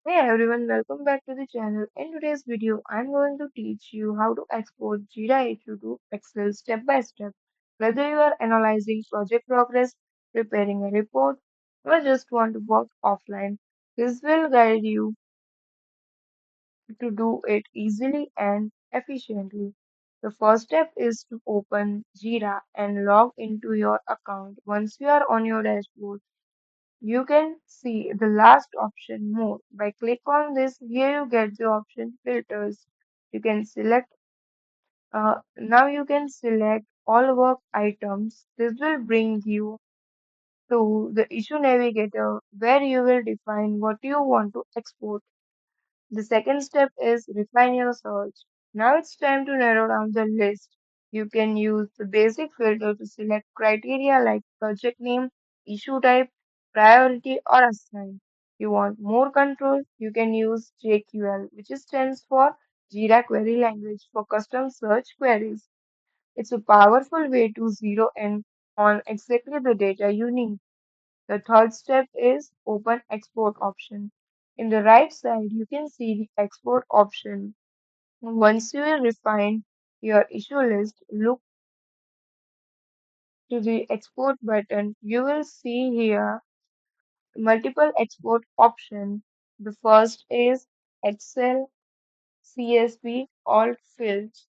Hey everyone, welcome back to the channel. In today's video, I'm going to teach you how to export Jira issue to Excel step by step. Whether you are analyzing project progress, preparing a report, or just want to work offline, this will guide you to do it easily and efficiently. The first step is to open Jira and log into your account. Once you are on your dashboard, you can see the last option more. By click on this, here you get the option filters. You can select now you can select all work items. This will bring you to the issue navigator where you will define what you want to export. The second step is refine your search. Now it's time to narrow down the list. You can use the basic filter to select criteria like project name, issue type, priority, or assign. You want more control, you can use JQL, which stands for Jira Query Language for custom search queries. It's a powerful way to zero in on exactly the data you need. The third step is open export option. In the right side, you can see the export option. Once you have refined your issue list, look to the export button. You will see here multiple export options. The first is Excel, CSV, all fields.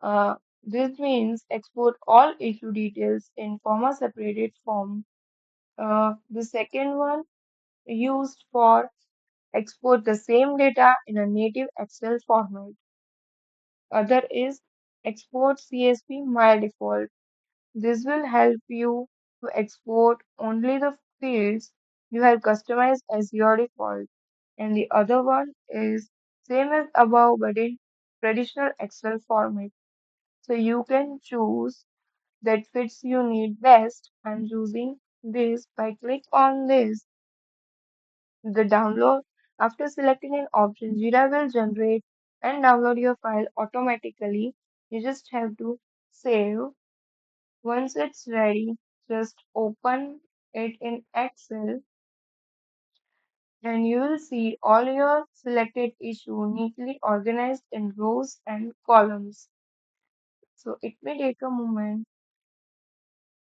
Uh, this means export all issue details in comma separated form. The second one used for export the same data in a native Excel format. Other is export CSV by default. This will help you to export only the fields you have customized as your default. And the other one is same as above but in traditional Excel format. So you can choose that fits you need best. I'm choosing this by click on this. The download after selecting an option, Jira will generate and download your file automatically. You just have to save. Once it's ready, just open it in Excel and you will see all your selected issue neatly organized in rows and columns. So it may take a moment.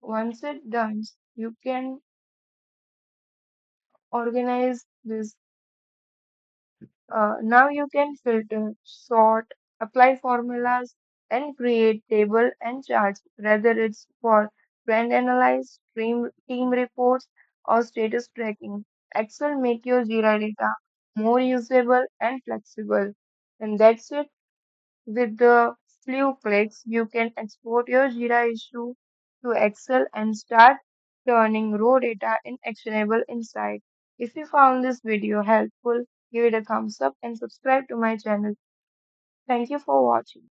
Once it's done, you can organize this. Now you can filter, sort, apply formulas, and create table and charts, whether it's for trend analysis, team reports, or status tracking. Excel make your Jira data more usable and flexible. And that's it. With the few clicks, you can export your Jira issue to Excel and start turning raw data in actionable insight. If you found this video helpful, give it a thumbs up and subscribe to my channel. Thank you for watching.